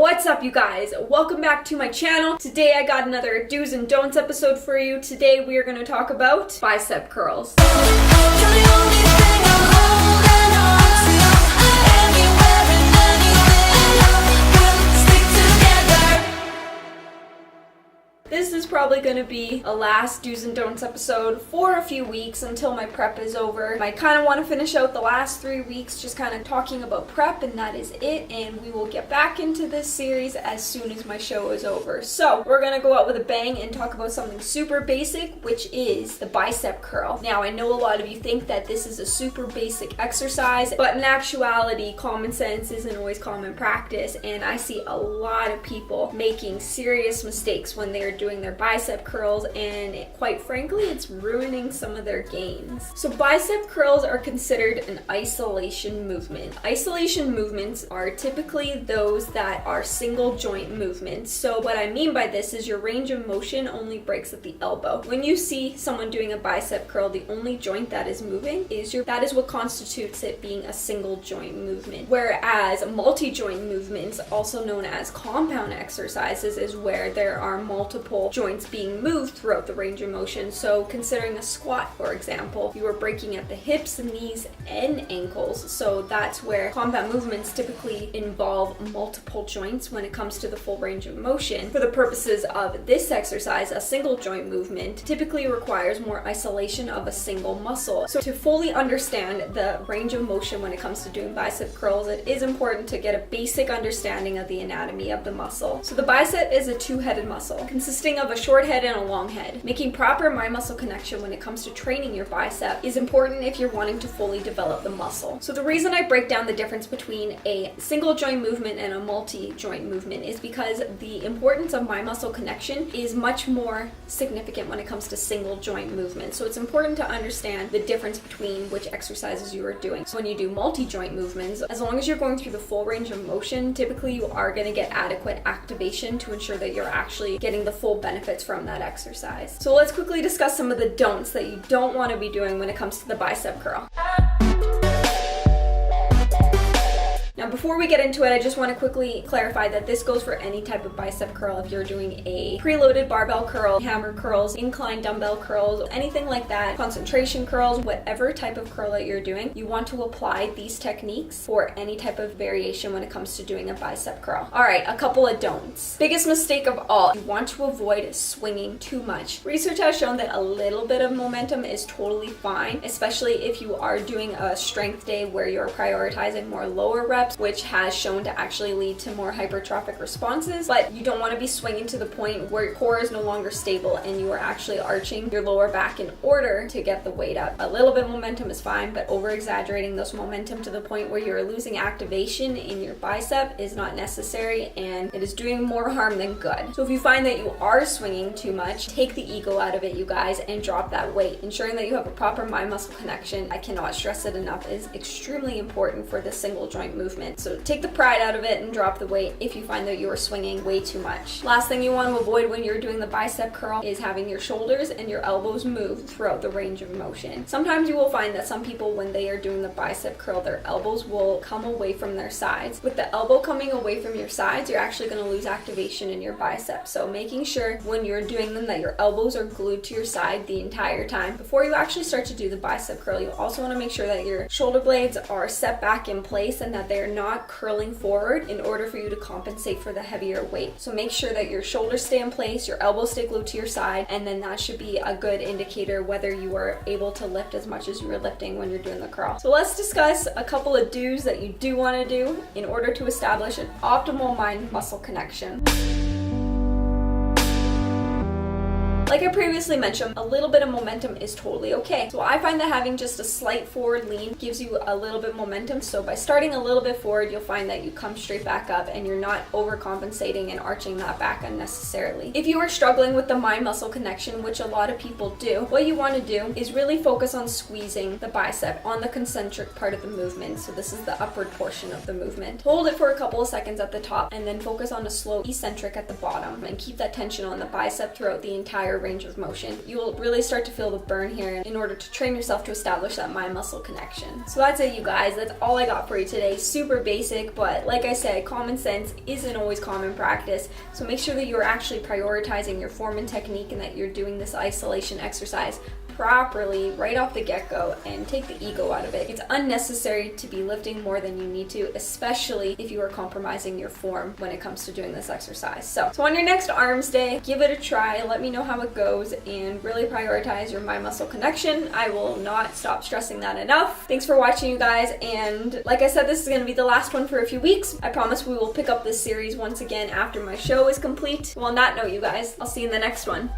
What's up, you guys? Welcome back to my channel. Today I got another do's and don'ts episode for you. Today we are going to talk about bicep curls. This is probably going to be a last do's and don'ts episode for a few weeks until my prep is over. I kind of want to finish out the last 3 weeks just kind of talking about prep, and that is it, and we will get back into this series as soon as my show is over. So we're going to go out with a bang and talk about something super basic, which is the bicep curl. Now, I know a lot of you think that this is a super basic exercise, but in actuality, common sense isn't always common practice, and I see a lot of people making serious mistakes when they're doing their bicep curls, and quite frankly, it's ruining some of their gains. So bicep curls are considered an isolation movement. Isolation movements are typically those that are single joint movements. So what I mean by this is your range of motion only breaks at the elbow. When you see someone doing a bicep curl, the only joint that is moving is that is what constitutes it being a single joint movement. Whereas multi-joint movements, also known as compound exercises, is where there are multiple joints being moved throughout the range of motion. So considering a squat, for example, you are breaking at the hips, knees, and ankles. So that's where compound movements typically involve multiple joints when it comes to the full range of motion. For the purposes of this exercise, a single joint movement typically requires more isolation of a single muscle. So to fully understand the range of motion when it comes to doing bicep curls, it is important to get a basic understanding of the anatomy of the muscle. So the bicep is a two-headed muscle consisting of a short head and a long head. Making proper mind-muscle connection when it comes to training your bicep is important if you're wanting to fully develop the muscle. So the reason I break down the difference between a single joint movement and a multi-joint movement is because the importance of mind-muscle connection is much more significant when it comes to single joint movement. So it's important to understand the difference between which exercises you are doing. So when you do multi-joint movements, as long as you're going through the full range of motion, typically you are going to get adequate activation to ensure that you're actually getting the full benefits from that exercise. So let's quickly discuss some of the don'ts that you don't want to be doing when it comes to the bicep curl. Now, before we get into it, I just want to quickly clarify that this goes for any type of bicep curl. If you're doing a preloaded barbell curl, hammer curls, incline dumbbell curls, anything like that, concentration curls, whatever type of curl that you're doing, you want to apply these techniques for any type of variation when it comes to doing a bicep curl. All right, a couple of don'ts. Biggest mistake of all, you want to avoid swinging too much. Research has shown that a little bit of momentum is totally fine, especially if you are doing a strength day where you're prioritizing more lower reps, which has shown to actually lead to more hypertrophic responses. But you don't want to be swinging to the point where your core is no longer stable and you are actually arching your lower back in order to get the weight up. A little bit of momentum is fine, but over exaggerating those momentum to the point where you're losing activation in your bicep is not necessary, and it is doing more harm than good. So if you find that you are swinging too much, take the ego out of it, you guys, and drop that weight. Ensuring that you have a proper mind-muscle connection, I cannot stress it enough, is extremely important for the single joint movement. So take the pride out of it and drop the weight if you find that you are swinging way too much. Last thing you want to avoid when you're doing the bicep curl is having your shoulders and your elbows move throughout the range of motion. Sometimes you will find that some people, when they are doing the bicep curl, their elbows will come away from their sides. With the elbow coming away from your sides, you're actually going to lose activation in your bicep. So making sure when you're doing them that your elbows are glued to your side the entire time. Before you actually start to do the bicep curl, you also want to make sure that your shoulder blades are set back in place and that they are not curling forward in order for you to compensate for the heavier weight. So make sure that your shoulders stay in place, your elbows stay glued to your side, and then that should be a good indicator whether you are able to lift as much as you were lifting when you're doing the curl. So let's discuss a couple of do's that you do want to do in order to establish an optimal mind-muscle connection. Like I previously mentioned, a little bit of momentum is totally okay. So I find that having just a slight forward lean gives you a little bit momentum. So by starting a little bit forward, you'll find that you come straight back up and you're not overcompensating and arching that back unnecessarily. If you are struggling with the mind-muscle connection, which a lot of people do, what you want to do is really focus on squeezing the bicep on the concentric part of the movement. So this is the upward portion of the movement. Hold it for a couple of seconds at the top and then focus on a slow eccentric at the bottom and keep that tension on the bicep throughout the entire range of motion. You will really start to feel the burn here in order to train yourself to establish that mind muscle connection. So that's it, you guys. That's all I got for you today. Super basic, but like I said, common sense isn't always common practice. So make sure that you're actually prioritizing your form and technique and that you're doing this isolation exercise properly right off the get-go and take the ego out of it. It's unnecessary to be lifting more than you need to, especially if you are compromising your form when it comes to doing this exercise. So on your next arms day, give it a try. Let me know how it goes and really prioritize your mind muscle connection. I will not stop stressing that enough. Thanks for watching, you guys, and like I said, this is going to be the last one for a few weeks. I promise we will pick up this series once again after my show is complete. Well, on that note, you guys, I'll see you in the next one.